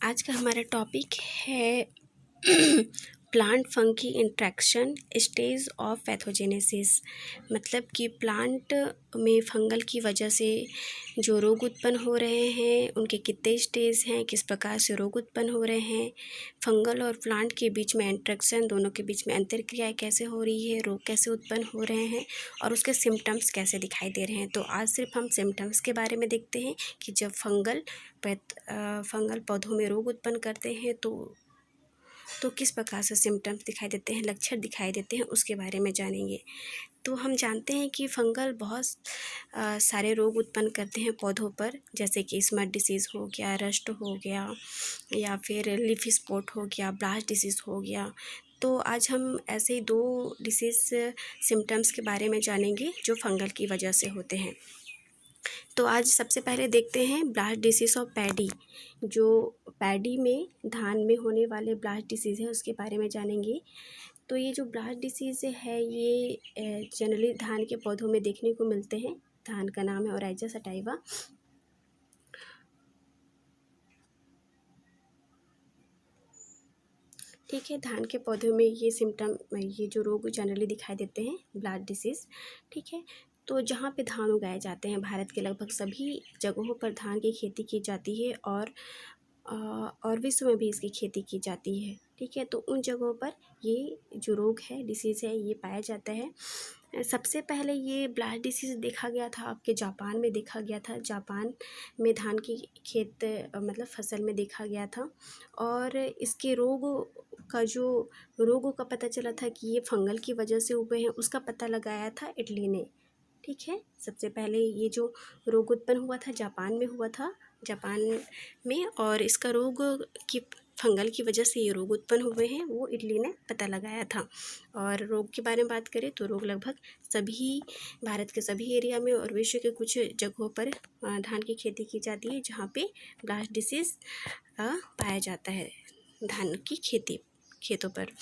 आज का हमारा टॉपिक है plant fungi interaction stage of pathogenesis. मतलब कि प्लांट में फंगल की वजह से जो रोग उत्पन्न हो रहे हैं उनके कितने स्टेज हैं, किस प्रकार से रोग उत्पन्न हो रहे हैं, फंगल और प्लांट के बीच में इंट्रैक्शन, दोनों के बीच में अंतरक्रियाएं कैसे हो रही है, रोग कैसे उत्पन्न हो रहे हैं और उसके सिम्टम्स कैसे दिखाई दे रहे हैं। तो आज सिर्फ हम सिम्टम्स के बारे में देखते हैं कि जब फंगल पौधों में रोग उत्पन्न करते हैं तो किस प्रकार से सिम्टम्स दिखाई देते हैं, लक्षण दिखाई देते हैं, उसके बारे में जानेंगे। तो हम जानते हैं कि फंगल बहुत सारे रोग उत्पन्न करते हैं पौधों पर, जैसे कि स्मट डिसीज़ हो गया, रस्ट हो गया या फिर लीफ स्पॉट हो गया, ब्लास्ट डिसीज़ हो गया। तो आज हम ऐसे ही 2 डिसीज़ सिम्टम्स के बारे में जानेंगे जो फंगल की वजह से होते हैं। तो आज सबसे पहले देखते हैं ब्लास्ट डिसीज़ ऑफ पैडी। जो पैडी में, धान में होने वाले ब्लास्ट डिसीज़ है उसके बारे में जानेंगे। तो ये जो ब्लास्ट डिसीज़ है ये जनरली धान के पौधों में देखने को मिलते हैं। धान का नाम है ओराइजा सटाइवा। ठीक है, धान के पौधों में ये जो रोग जनरली दिखाई देते हैं, ब्लास्ट डिसीज़। ठीक है, तो जहाँ पे धान उगाए जाते हैं, भारत के लगभग सभी जगहों पर धान की खेती की जाती है और विश्व में भी इसकी खेती की जाती है। ठीक है, तो उन जगहों पर ये जो रोग है, डिसीज़ है, ये पाया जाता है। सबसे पहले ये ब्लास्ट डिसीज़ देखा गया था आपके जापान में देखा गया था। जापान में धान की खेत मतलब फसल में देखा गया था और इसके रोगों का पता चला था कि ये फंगल की वजह से हुए हैं, उसका पता लगाया था इटली ने। ठीक है, सबसे पहले ये जो रोग उत्पन्न हुआ था जापान में हुआ था, जापान में, और इसका रोग की फंगल की वजह से ये रोग उत्पन्न हुए हैं वो इटली ने पता लगाया था। और रोग के बारे में बात करें तो रोग लगभग सभी भारत के सभी एरिया में और विश्व के कुछ जगहों पर धान की खेती की जाती है जहाँ पे ब्लास्ट डिसीज़ पाया जाता है धान की खेतों पर।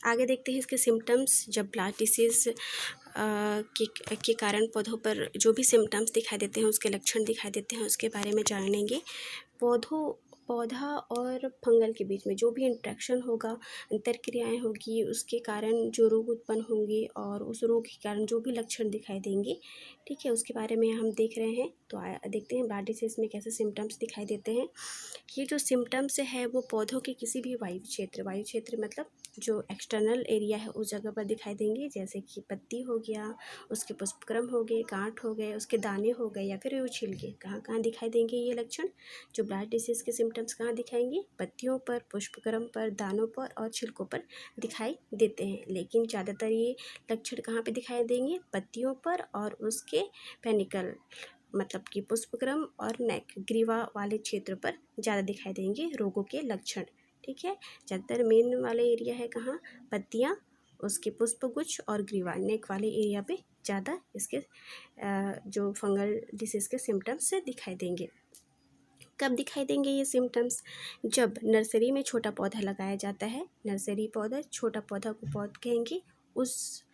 आगे देखते हैं इसके सिम्टम्स। जब ब्लास्ट डिसीज़ के कारण पौधों पर जो भी सिम्टम्स दिखाई देते हैं, उसके लक्षण दिखाई देते हैं, उसके बारे में जानेंगे। पौधा और फंगल के बीच में जो भी इंट्रैक्शन होगा, अंतरक्रियाएं होगी, उसके कारण जो रोग उत्पन्न होंगे और उस रोग के कारण जो भी लक्षण दिखाई देंगे, ठीक है, उसके बारे में हम देख रहे हैं। तो देखते हैं ब्लास्ट डिसीज़ में कैसे सिम्टम्स दिखाई देते हैं। ये जो सिम्टम्स है वो पौधों के किसी भी वायु क्षेत्र मतलब जो एक्सटर्नल एरिया है उस जगह पर दिखाई देंगे, जैसे कि पत्ती हो गया, उसके पुष्पक्रम हो गए, गांठ हो गए, उसके दाने हो गए या फिर वो छिलके। कहाँ कहाँ दिखाई देंगे ये लक्षण? जो ब्लास्ट डिसीज़ के सिम्टम्स कहाँ दिखाएंगे? पत्तियों पर, पुष्पक्रम पर, दानों पर और छिलकों पर दिखाई देते हैं। लेकिन ज़्यादातर ये लक्षण कहाँ पे दिखाई देंगे? पत्तियों पर और उसके पेनिकल मतलब कि पुष्पक्रम और नेक, ग्रीवा वाले क्षेत्र पर ज़्यादा दिखाई देंगे रोगों के लक्षण। ठीक है, ज़्यादातर मेन वाले एरिया है कहाँ? पत्तियाँ, उसके पुष्पगुच्छ और ग्रीवा, नेक वाले एरिया पे ज़्यादा इसके जो फंगल डिसीज़ के सिम्टम्स से दिखाई देंगे। कब दिखाई देंगे ये सिम्टम्स? जब नर्सरी में छोटा पौधा लगाया जाता है, नर्सरी पौधा, छोटा पौधा को पौध कहेंगे, उस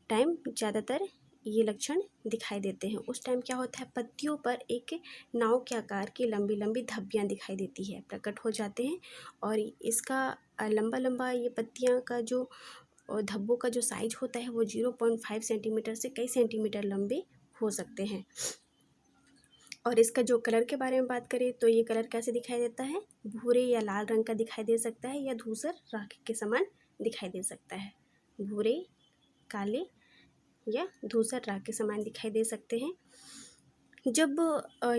टाइम ज़्यादातर ये लक्षण दिखाई देते हैं। उस टाइम क्या होता है? पत्तियों पर एक नाव के आकार की लंबी लंबी धब्बियाँ दिखाई देती है, प्रकट हो जाते हैं। और इसका लंबा लंबा ये पत्तियाँ का जो धब्बों का जो साइज होता है वो 0.5 सेंटीमीटर से कई सेंटीमीटर लंबे हो सकते हैं। और इसका जो कलर के बारे में बात करें तो ये कलर कैसे दिखाई देता है? भूरे या लाल रंग का दिखाई दे सकता है या धूसर राख के समान दिखाई दे सकता है। भूरे, काले या धूसर राख के समान दिखाई दे सकते हैं। जब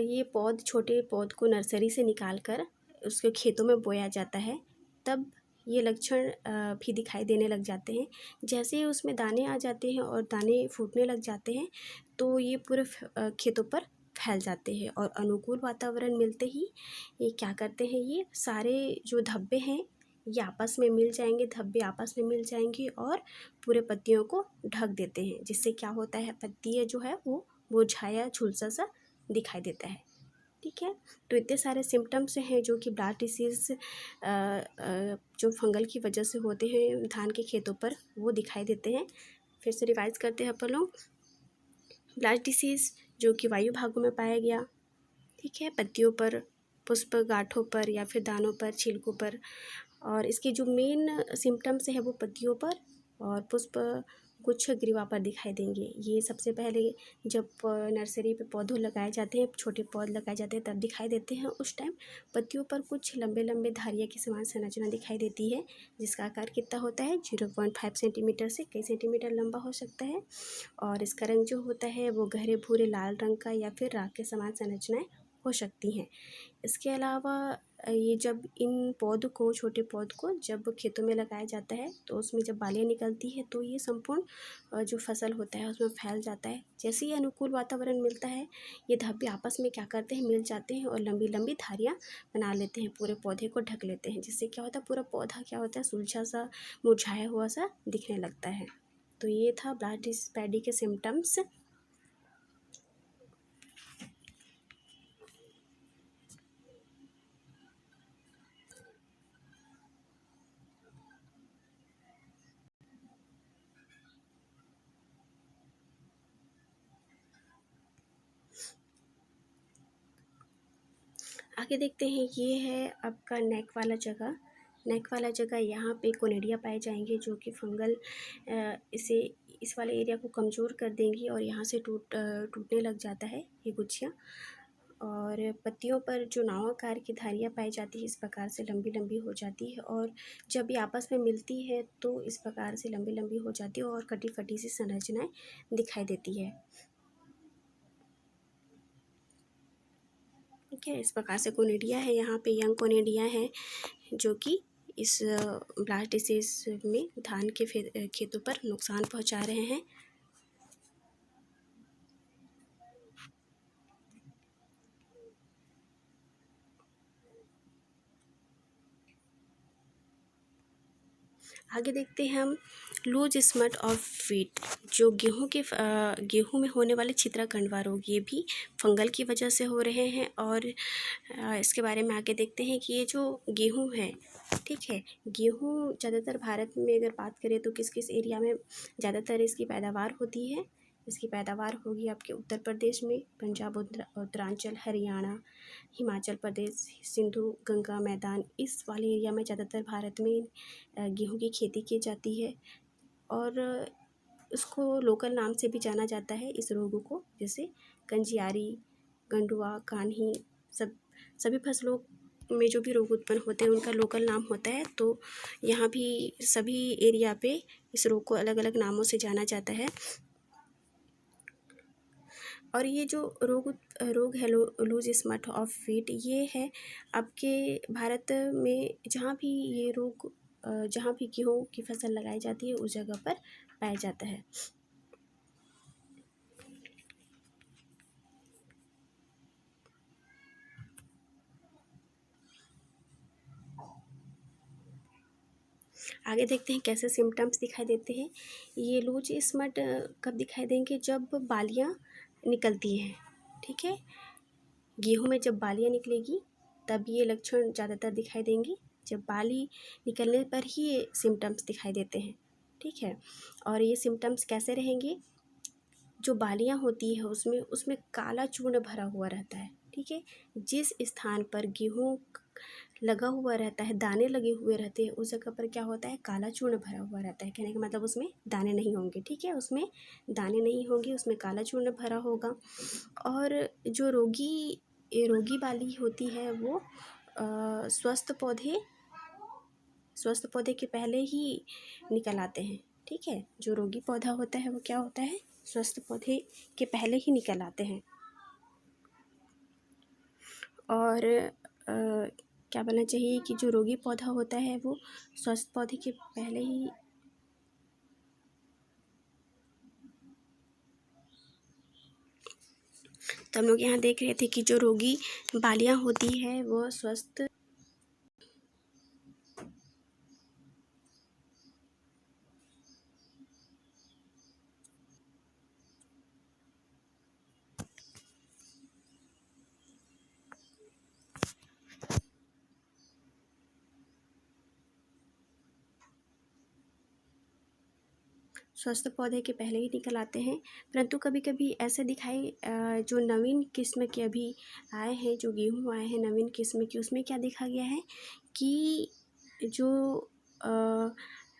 ये छोटे पौध को नर्सरी से निकाल कर उसके खेतों में बोया जाता है तब ये लक्षण भी दिखाई देने लग जाते हैं। जैसे ही उसमें दाने आ जाते हैं और दाने फूटने लग जाते हैं तो ये पूरे खेतों पर फैल जाते हैं और अनुकूल वातावरण मिलते ही ये क्या करते हैं, ये सारे जो धब्बे हैं ये आपस में मिल जाएंगे, धब्बे आपस में मिल जाएंगे और पूरे पत्तियों को ढक देते हैं, जिससे क्या होता है, पत्तियाँ जो है वो मुरझाया झुलसा सा दिखाई देता है। ठीक है। तो इतने सारे सिम्टम्स हैं जो कि ब्लास्ट डिसीज़ जो फंगल की वजह से होते हैं धान के खेतों पर, वो दिखाई देते हैं। फिर से रिवाइज करते हैं अपन लोग। ब्लास्ट डिसीज़ जो कि वायु भागों में पाया गया, ठीक है, पत्तियों पर, पुष्प गांठों पर या फिर दानों पर, छिलकों पर। और इसके जो मेन सिम्टम्स है वो पत्तियों पर और पुष्प गुच्छ ग्रीवा पर दिखाई देंगे। ये सबसे पहले जब नर्सरी पे पौधे लगाए जाते हैं, छोटे पौधे लगाए जाते हैं, तब दिखाई देते हैं। उस टाइम पत्तियों पर कुछ लंबे लंबे धारियाँ के समान संरचना दिखाई देती है, जिसका आकार कितना होता है 0.5 सेंटीमीटर से कई सेंटीमीटर लंबा हो सकता है। और इसका रंग जो होता है वो गहरे भूरे लाल रंग का या फिर राख के समान संरचनाएं हो सकती हैं। इसके अलावा ये जब इन पौध को, छोटे पौध को जब खेतों में लगाया जाता है तो उसमें जब बालियाँ निकलती है तो ये संपूर्ण जो फसल होता है उसमें फैल जाता है। जैसे ही अनुकूल वातावरण मिलता है, ये धब्बे आपस में क्या करते हैं, मिल जाते हैं और लंबी लंबी धारियाँ बना लेते हैं, पूरे पौधे को ढक लेते हैं, जिससे क्या होता है पूरा पौधा क्या होता है सुलझा सा, मुरझाया हुआ सा दिखने लगता है। तो ये था ब्लास्ट पैडी के सिम्टम्स। आगे देखते हैं, ये है आपका नेक वाला जगह। नेक वाला जगह यहाँ पे कोनिडिया पाए जाएंगे जो कि फंगल इसे इस वाले एरिया को कमज़ोर कर देंगी और यहाँ से टूटने लग जाता है ये गुच्छियाँ। और पत्तियों पर जो नावाकार की धारियाँ पाई जाती है इस प्रकार से लंबी लंबी हो जाती है, और जब ये आपस में मिलती है तो इस प्रकार से लंबी लंबी हो जाती है और कटी फटी सी संरचनाएं दिखाई देती है। ठीक है, इस प्रकार से कोनिडिया है, यहाँ पे यंग कोनिडिया है जो कि इस ब्लास्ट डिसीज में धान के खेतों पर नुकसान पहुंचा रहे हैं। आगे देखते हैं हम लूज स्मट ऑफ व्हीट, जो गेहूं में होने वाले छितराकंडवा रोग, ये भी फंगल की वजह से हो रहे हैं। और इसके बारे में आगे देखते हैं कि ये जो गेहूं है, ठीक है, गेहूं ज़्यादातर भारत में अगर बात करें तो किस किस एरिया में ज़्यादातर इसकी पैदावार होती है। इसकी पैदावार होगी आपके उत्तर प्रदेश में, पंजाब, उत्तरांचल, हरियाणा, हिमाचल प्रदेश, सिंधु गंगा मैदान, इस वाले एरिया में ज़्यादातर भारत में गेहूं की खेती की जाती है। और इसको लोकल नाम से भी जाना जाता है इस रोग को, जैसे कंजियारी, गंडुआ, कान्ही, सभी फसलों में जो भी रोग उत्पन्न होते हैं उनका लोकल नाम होता है। तो यहाँ भी सभी एरिया पे इस रोग को अलग अलग नामों से जाना जाता है। और ये जो रोग है लूज स्मट ऑफ व्हीट, ये है आपके भारत में जहाँ भी ये रोग जहाँ भी गेहूँ की फसल लगाई जाती है उस जगह पर पाया जाता है। आगे देखते हैं कैसे सिम्टम्स दिखाई देते हैं। ये लूज स्मट कब दिखाई देंगे, जब बालियाँ निकलती हैं, ठीक है, गेहूं में जब बालियाँ निकलेगी तब ये लक्षण ज़्यादातर दिखाई देंगे। जब बाली निकलने पर ही ये सिम्टम्स दिखाई देते हैं, ठीक है। और ये सिम्टम्स कैसे रहेंगे, जो बालियाँ होती है उसमें उसमें काला चूर्ण भरा हुआ रहता है, ठीक है। जिस स्थान पर गेहूँ लगा हुआ रहता है, दाने लगे हुए रहते हैं, उस जगह पर क्या होता है, काला चूर्ण भरा हुआ रहता है। कहने का मतलब उसमें दाने नहीं होंगे, ठीक है, उसमें दाने नहीं होंगे, उसमें काला चूर्ण भरा होगा। और जो रोगी बाली होती है वो स्वस्थ पौधे के पहले ही निकल आते हैं, ठीक है। जो रोगी पौधा होता है वो क्या होता है, स्वस्थ पौधे के पहले ही निकल आते हैं। और क्या बोलना चाहिए कि जो रोगी पौधा होता है वो स्वस्थ पौधे के पहले ही, तो हम लोग यहाँ देख रहे थे कि जो रोगी बालियाँ होती है वो स्वस्थ स्वस्थ पौधे के पहले ही निकल आते हैं। परंतु कभी कभी ऐसे दिखाई जो नवीन किस्म के अभी आए हैं, जो गेहूँ आए हैं नवीन किस्म की, उसमें क्या देखा गया है कि जो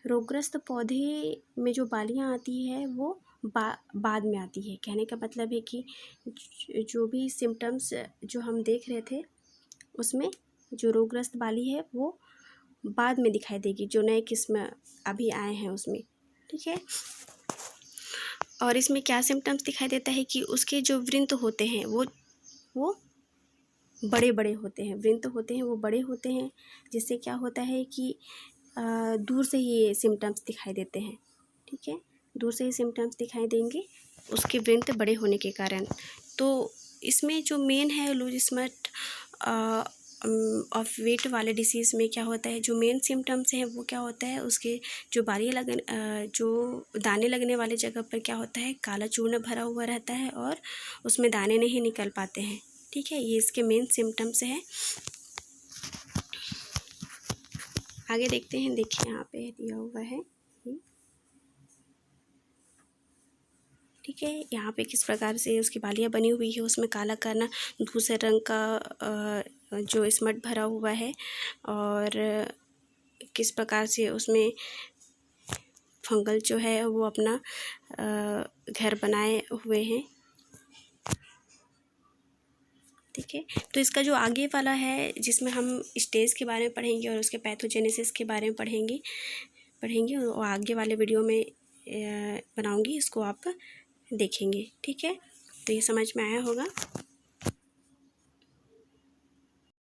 रोगग्रस्त पौधे में जो बालियाँ आती है वो बाद में आती है। कहने का मतलब है कि जो भी सिम्टम्स जो हम देख रहे थे उसमें जो रोगग्रस्त बाली है वो बाद में दिखाई देगी, जो नए किस्म अभी आए हैं उसमें। ठीक है। और इसमें क्या सिम्टम्स दिखाई देता है कि उसके जो वृंत होते हैं वो बड़े बड़े होते हैं, वृंत होते हैं वो बड़े होते हैं, जिससे क्या होता है कि दूर से ही ये सिम्टम्स दिखाई देते हैं। ठीक है, दूर से ही सिम्टम्स दिखाई देंगे उसके वृंत बड़े होने के कारण। तो इसमें जो मेन है लूज स्पॉट ऑफ वेट वाले डिसीज़ में क्या होता है, जो मेन सिम्टम्स हैं वो क्या होता है, उसके जो जो दाने लगने वाले जगह पर क्या होता है, काला चूर्ण भरा हुआ रहता है और उसमें दाने नहीं निकल पाते हैं। ठीक है, ये इसके मेन सिम्टम्स हैं। आगे देखते हैं। देखिए यहाँ पे दिया हुआ है। ठीक है, यहाँ पे किस प्रकार से उसकी बालियाँ बनी हुई है, उसमें काला काला दूसरे रंग का जो स्मट भरा हुआ है और किस प्रकार से उसमें फंगल जो है वो अपना घर बनाए हुए हैं। ठीक है, तो इसका जो आगे वाला है जिसमें हम स्टेज के बारे में पढ़ेंगे और उसके पैथोजेनेसिस के बारे में पढ़ेंगे और आगे वाले वीडियो में बनाऊंगी, इसको आप देखेंगे। ठीक है, तो ये समझ में आया होगा।